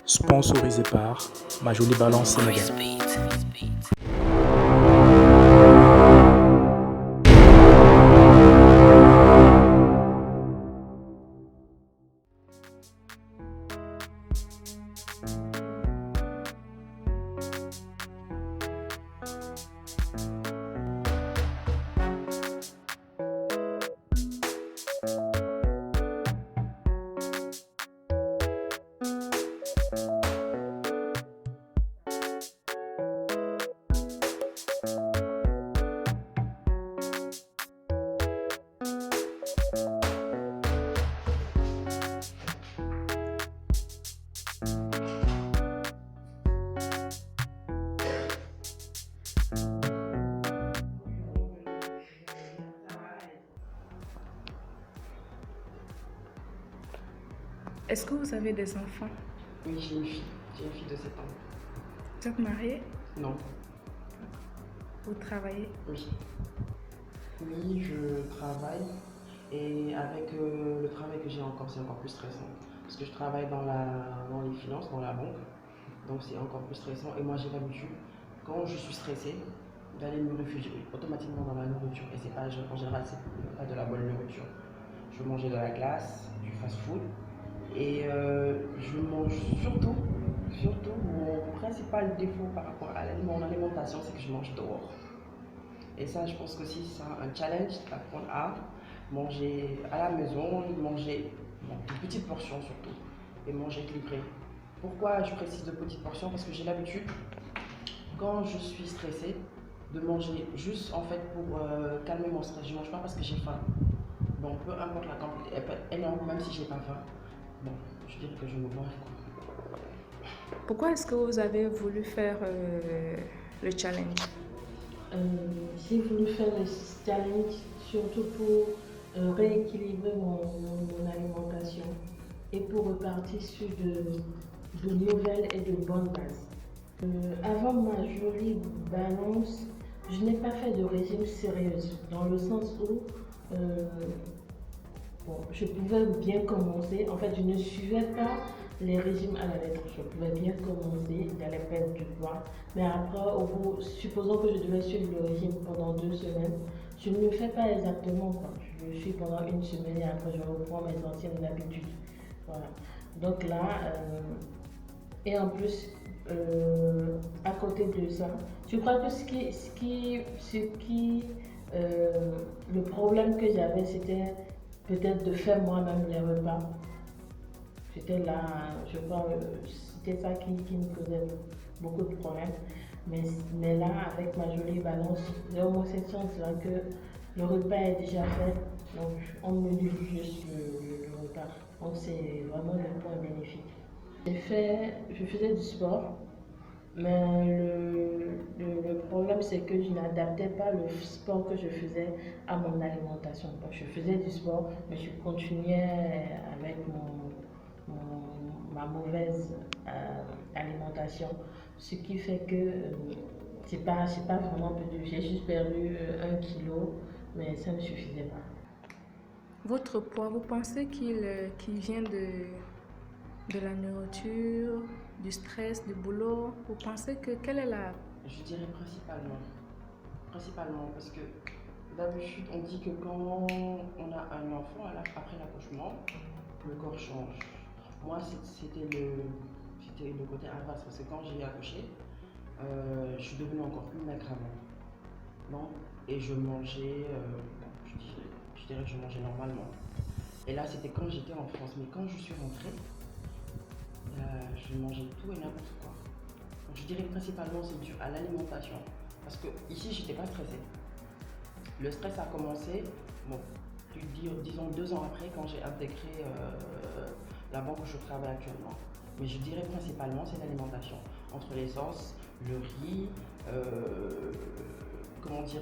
Sponsorisé par Ma Jolie Balance Sénégal. Est-ce que vous avez des enfants? Oui, j'ai une fille. J'ai une fille de 7 ans. Vous êtes marié? Non. Vous travaillez? Oui. Oui, je travaille. Et avec le travail que j'ai encore, c'est encore plus stressant. Parce que je travaille dans les finances, dans la banque. Donc c'est encore plus stressant. Et moi, j'ai l'habitude, quand je suis stressée, d'aller me réfugier automatiquement dans la nourriture. Et c'est pas, en général, c'est pas de la bonne nourriture. Je veux manger de la glace, du fast-food. Et je mange surtout, mon principal défaut par rapport à mon alimentation, c'est que je mange dehors. Et ça, je pense que si c'est un challenge d'apprendre à manger à la maison, manger de petites portions surtout, et manger équilibré. Pourquoi je précise de petites portions? Parce que j'ai l'habitude, quand je suis stressée, de manger juste en fait pour calmer mon stress. Je ne mange pas parce que j'ai faim. Donc peu importe la quantité, elle peut être énorme même si j'ai pas faim. Bon, je dirais que je me boive quoi. Pourquoi est-ce que vous avez voulu faire le challenge? J'ai voulu faire le challenge surtout pour rééquilibrer mon alimentation et pour repartir sur de nouvelles et de bonnes bases. Avant ma jolie balance, je n'ai pas fait de régime sérieux dans le sens où je pouvais bien commencer. En fait, je ne suivais pas les régimes à la lettre. Je pouvais bien commencer, d'aller perdre du poids. Mais après, supposons que je devais suivre le régime pendant 2 semaines, je ne le fais pas exactement. Je le suis pendant 1 semaine et après je reprends mes anciennes habitudes. Voilà. Donc là, et en plus, à côté de ça, je crois que le problème que j'avais, c'était peut-être de faire moi-même les repas. C'était là, je crois, c'était ça qui me causait beaucoup de problèmes. Mais là, avec ma jolie balance, j'ai au moins cette chance-là que le repas est déjà fait. Donc, on me livre juste le repas. Donc, c'est vraiment le point bénéfique. Je faisais du sport, mais le problème c'est que je n'adaptais pas le sport que je faisais à mon alimentation. Donc, je faisais du sport, mais je continuais avec ma mauvaise alimentation, ce qui fait que c'est pas vraiment perdu. J'ai juste perdu 1 kilo, mais ça ne suffisait pas. Votre poids, vous pensez qu'il vient de la nourriture, du stress, du boulot? Vous pensez que quelle est la... Je dirais principalement parce que d'habitude on dit que quand on a un enfant après l'accouchement, le corps change. Moi c'était le côté inverse parce que quand j'ai accouché, je suis devenue encore plus maigre avant. Non? Et je mangeais, je dirais que je mangeais normalement. Et là c'était quand j'étais en France, mais quand je suis rentrée, je mangeais tout et n'importe quoi. Donc je dirais principalement c'est dû à l'alimentation. Parce que ici j'étais pas stressée. Le stress a commencé, disons 2 ans après quand j'ai intégré la banque où je travaille actuellement. Mais je dirais principalement c'est l'alimentation. Entre les sauces, le riz,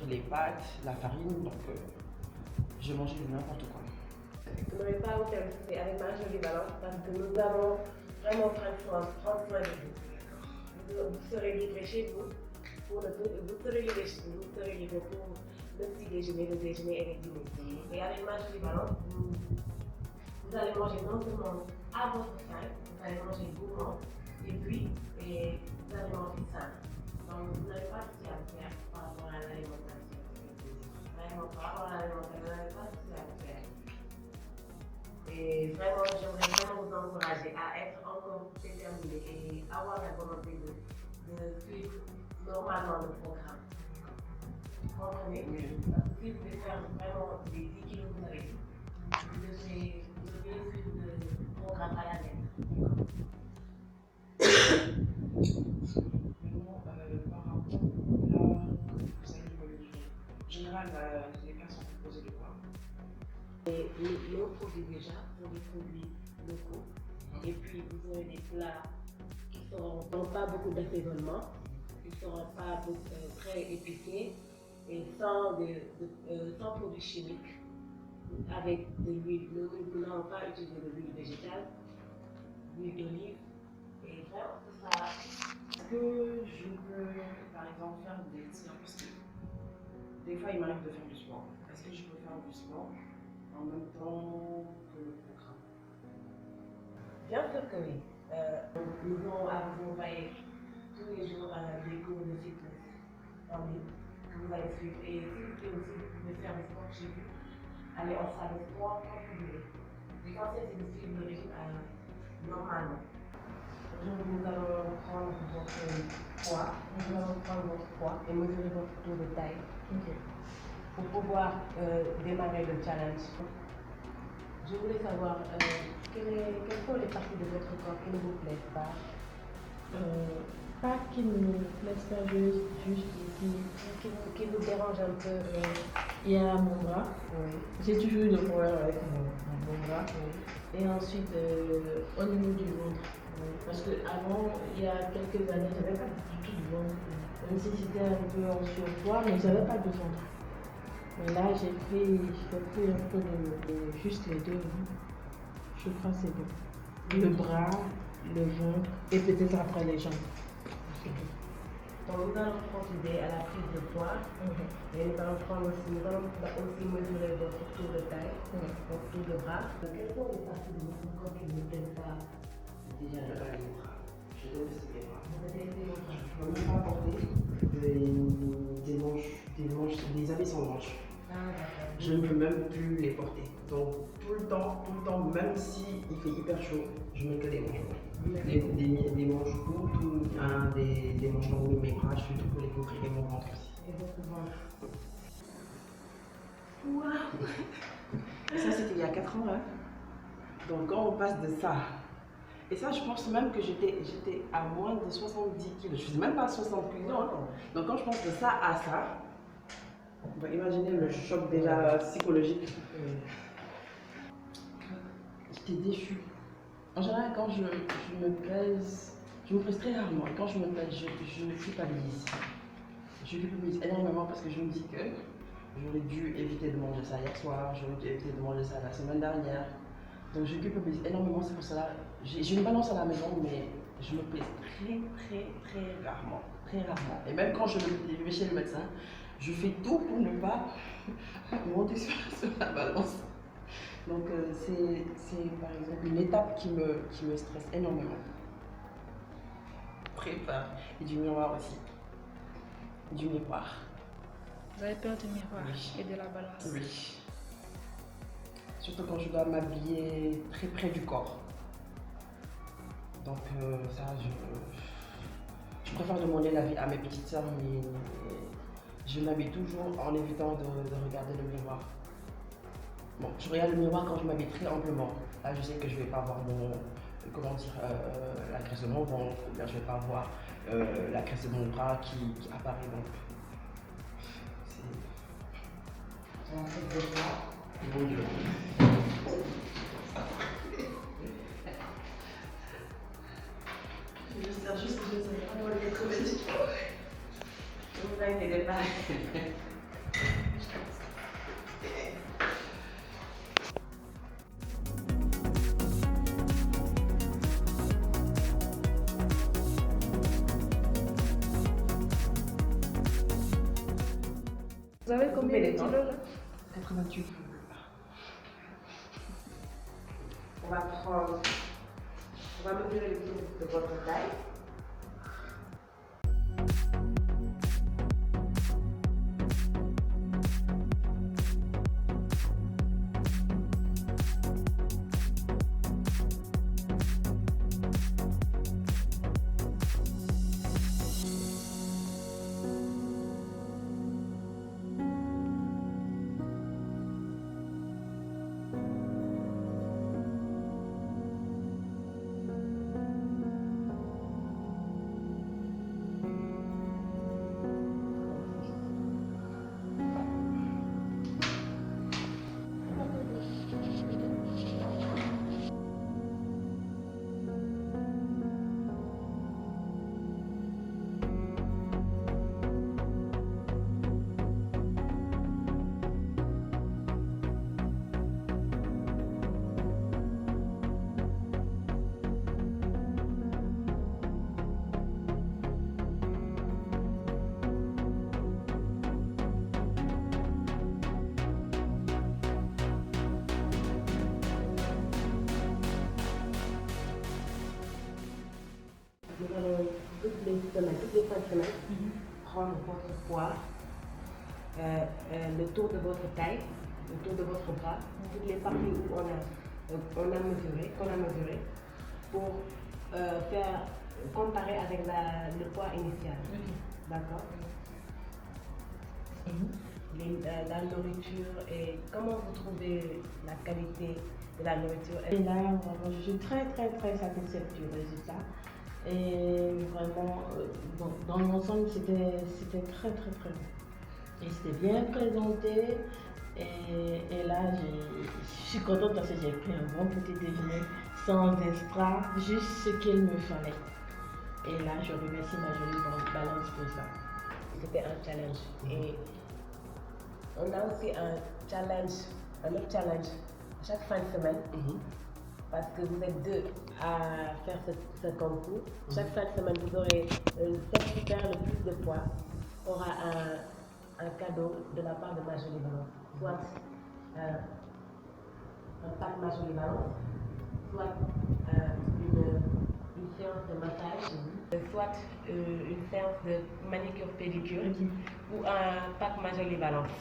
les pâtes, la farine, donc je mangeais de n'importe quoi. Vous n'avez pas aucun avec ma jolie balance parce que nous avons vraiment prendre soin de vous. Vous serez livré chez vous vous serez livré pour le petit déjeuner, le déjeuner et les dîners. Et avec ma jolie balance, vous vous allez manger non seulement à votre faim, vous allez manger gourmand, et puis vous allez manger sain. Donc vous n'avez pas de souci à faire par rapport à l'alimentation. Vraiment, par rapport à l'alimentation, vous n'avez pas de souci à faire. Et vraiment, j'aimerais vraiment vous encourager à être encore déterminé et avoir la volonté de suivre normalement le programme. Vous comprenez? Parce que si vous voulez faire vraiment des 10 kilos, vous avez dit, vous devez suivre le programme à la lettre. Maintenant, par rapport à vous savez, en général, les personnes sont posées de quoi? Et nos produits déjà sont des produits locaux. Et puis vous aurez des plats qui n'ont pas beaucoup d'assaisonnement, qui ne seront pas très épicés et sans produits chimiques, avec de l'huile. Nous n'allons pas utiliser de l'huile végétale, l'huile d'olive. Et vraiment, c'est ça. Est-ce que je peux, par exemple, faire des séances? Parce que des fois, il m'arrive de faire du sport. Est-ce que je peux faire du sport en même temps que le programme? Bien sûr que oui. Nous allons vous envoyer tous les jours des cours de fitness en ligne que vous allez suivre. Et si vous voulez aussi, vous pouvez faire du sport chez vous. Allez en salle de sport quand vous voulez. L'essentiel, c'est de suivre le régime normalement. Nous allons prendre votre poids, et mesurer votre tour de taille pour pouvoir démarrer le challenge. Je voulais savoir quelles sont les parties de votre corps qui ne vous plaisent pas. Pas qui ne me plaise pas, juste ici. Qui vous dérange un peu. Il y a mon bras. Oui. J'ai toujours eu des problèmes avec mon bras. Oui. Et ensuite, au niveau du ventre. Parce qu'avant, il y a quelques années, je n'avais pas du tout de ventre. Même si c'était un peu en surpoids, mais je n'avais pas de ventre. Mais là, j'ai pris un peu de juste les deux. Je crois que c'est bon. Le bras, le ventre et peut-être après les jambes. Donc nous allons procéder à la prise de poids. Et nous allons aussi mesurer votre tour de taille, votre tour de bras. Quelles sont les parties de votre corps qui ne vous plaisent pas? Déjà, les bras. Je déteste les bras. Vous détestez vos bras. Je ne peux même pas porter des habits sans manches. Ah, d'accord. Je ne peux même plus les porter. Donc tout le temps, même si il fait hyper chaud, je mets que des manches longues. Des manches courtes ou des manches longues de mes bras, je fais tout pour les couvrir et mon ventre aussi. Et votre ventre? Waouh! Ça c'était il y a 4 ans. Hein? Donc quand on passe de ça, et ça je pense même que j'étais à moins de 70 kg, je ne suis même pas à 60 kg. Donc quand je pense de ça à ça, on va imaginer le choc déjà psychologique. J'étais déchue. En général, quand je me pèse, je me pèse très rarement. Et quand je me pèse, je culpabilise. Je culpabilise énormément parce que je me dis que j'aurais dû éviter de manger ça hier soir, j'aurais dû éviter de manger ça la semaine dernière. Donc je culpabilise énormément, c'est pour cela. J'ai une balance à la maison, mais je me pèse très rarement. Très rarement. Et même quand je vais chez le médecin, je fais tout pour ne pas monter sur la balance. Donc c'est par exemple une étape qui me stresse énormément. Prépare. Et du miroir aussi. Du miroir. Vous avez peur du miroir Oui. et de la balance? Oui. Surtout quand je dois m'habiller très près du corps. Donc ça, je préfère demander l'avis à mes petites sœurs, mais je m'habille toujours en évitant de regarder le miroir. Bon, je regarde le miroir quand je m'habille très amplement. Là, je sais que je ne vais pas avoir la graisse de mon ventre, ou bien je ne vais pas avoir la graisse de mon bras qui apparaît. Donc, c'est un truc de bras. Bon Dieu. J'espère juste que je ne sais pas comment les trouver du tout. Ne vous inquiétez pas. Vous avez combien de kilos là? 88. On va mesurer le tour de votre taille. Nous allons toutes les fins de semaine, prendre votre poids, le tour de votre taille, le tour de votre bras, toutes les parties où qu'on a mesuré, pour faire comparer avec le poids initial. D'accord. La nourriture et comment vous trouvez la qualité de la nourriture? Et là, vraiment, je suis très satisfaite du résultat. Et vraiment, bon, dans l'ensemble, c'était très bon. Et c'était bien présenté. Et là, je suis contente parce que j'ai pris un bon petit déjeuner sans extra, juste ce qu'il me fallait. Et là, je remercie ma jolie balance pour ça. C'était un challenge. Et on a aussi un autre challenge chaque fin de semaine. Parce que vous êtes deux à faire ce concours. Chaque fin de semaine, vous aurez celle qui perd le plus de poids aura un cadeau de la part de ma jolie balance. Soit un pack ma jolie balance, soit une séance de massage, soit une séance de manicure pédicure ou un pack ma jolie balance.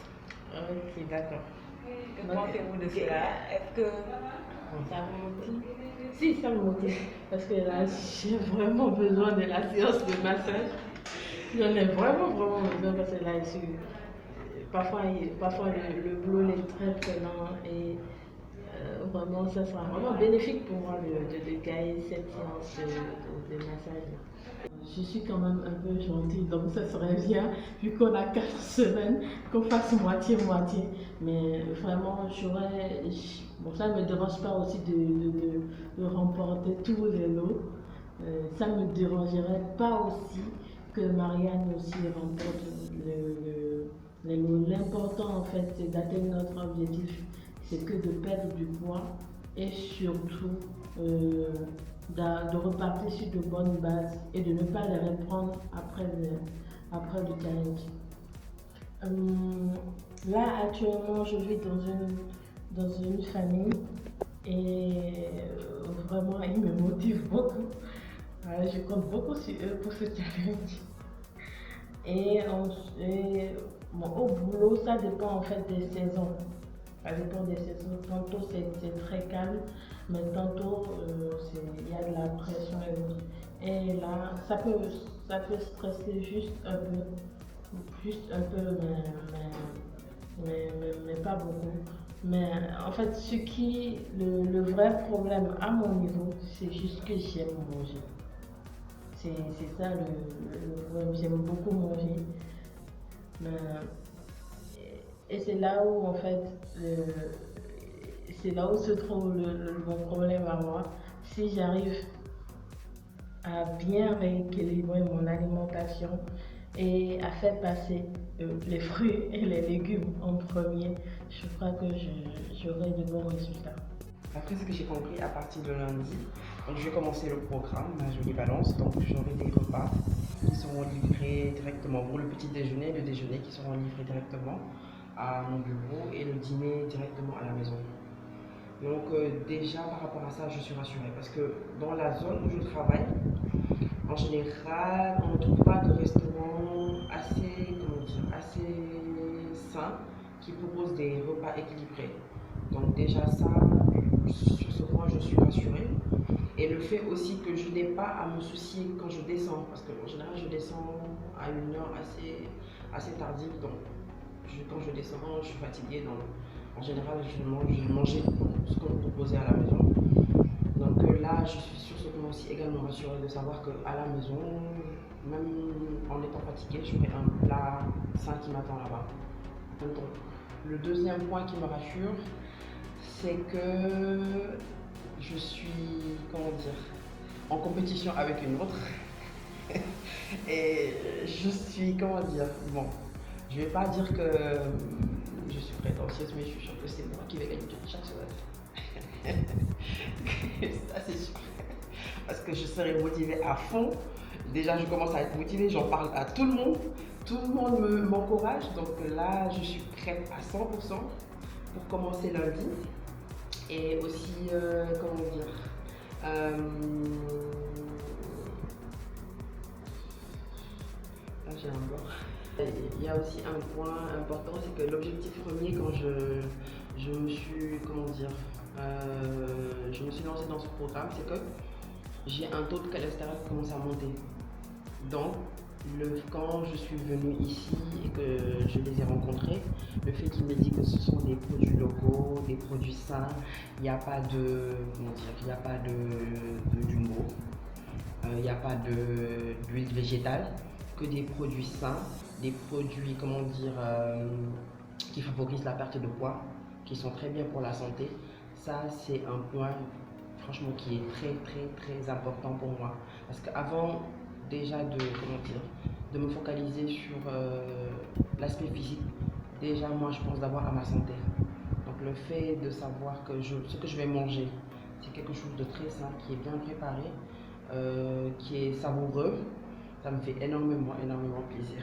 Ok, d'accord. Que pensez-vous de cela? Est-ce que ça vous motive? Si, ça me motive. Parce que là, j'ai vraiment besoin de la séance de massage. J'en ai vraiment besoin parce que là, parfois le boulot est très lent et vraiment, ça sera vraiment bénéfique pour moi de gagner cette séance de massage. Je suis quand même un peu gentille, donc ça serait bien, vu qu'on a 4 semaines, qu'on fasse moitié-moitié. Mais vraiment, bon, ça ne me dérange pas aussi de remporter tous les lots. Ça ne me dérangerait pas aussi que Marianne aussi remporte les lots. L'important en fait, c'est d'atteindre notre objectif, c'est que de perdre du poids et surtout de repartir sur de bonnes bases et de ne pas les reprendre après le challenge. Là, actuellement, je vis dans une famille et vraiment, ils me motivent beaucoup. Je compte beaucoup sur eux pour ce challenge. Et bon, au boulot, ça dépend en fait des saisons. Ça dépend des saisons. Tantôt, c'est très calme, mais tantôt, il y a de la pression et autres. Et là, ça peut stresser juste un peu, mais pas beaucoup. Mais en fait, le vrai problème à mon niveau, c'est juste que j'aime manger. C'est ça le problème, j'aime beaucoup manger. Et c'est là où en fait, c'est là où se trouve mon problème à moi. Si j'arrive à bien rééquilibrer mon alimentation et à faire passer les fruits et les légumes en premier, je crois que j'aurai de bons résultats. Après ce que j'ai compris, à partir de lundi, donc je vais commencer le programme, ma jolie balance. Donc j'aurai des repas qui seront livrés directement pour le petit déjeuner, le déjeuner qui seront livrés directement à mon bureau et le dîner directement à la maison. Donc déjà par rapport à ça, je suis rassurée parce que dans la zone où je travaille, en général, on ne trouve pas de restaurant assez, comment dire, assez sain qui propose des repas équilibrés. Donc déjà ça, sur ce point, je suis rassurée. Et le fait aussi que je n'ai pas à me soucier quand je descends, parce qu'en général, je descends à une heure assez tardive. Donc quand je descends, je suis fatiguée. Donc en général, je mangeais ce qu'on me proposait à la maison. Donc là, je suis sur ce point aussi également rassurée de savoir qu'à la maison, même en étant fatiguée, j'aurai un plat sain qui m'attend là-bas. Donc, le deuxième point qui me rassure, c'est que je suis, comment dire, en compétition avec une autre. Et je suis, comment dire, bon, je vais pas dire que je suis prétentieuse, mais je suis sûre que c'est moi qui vais gagner chaque semaine. Ça c'est sûr. Parce que je serai motivée à fond. Déjà, je commence à être motivée, j'en parle à tout le monde. Tout le monde m'encourage. Donc là, je suis prête à 100% pour commencer lundi. Et aussi, comment dire, là j'ai un bord. Il y a aussi un point important, c'est que l'objectif premier quand je me suis, comment dire, je me suis lancée dans ce programme, c'est que j'ai un taux de cholestérol qui commence à monter. Donc, quand je suis venue ici et que je les ai rencontrés, le fait qu'ils me disent que ce sont des produits locaux, des produits sains, il n'y a pas de, comment dire, il n'y a pas de jumbo, il n'y a pas d'huile végétale, que des produits sains, des produits, comment dire, qui favorisent la perte de poids, qui sont très bien pour la santé. Ça, c'est un point, franchement, qui est très, très, très important pour moi. Parce qu'avant, déjà de me focaliser sur l'aspect physique, déjà moi je pense d'abord à ma santé. Donc le fait de savoir que ce que je vais manger, c'est quelque chose de très sain, qui est bien préparé, qui est savoureux, ça me fait énormément plaisir.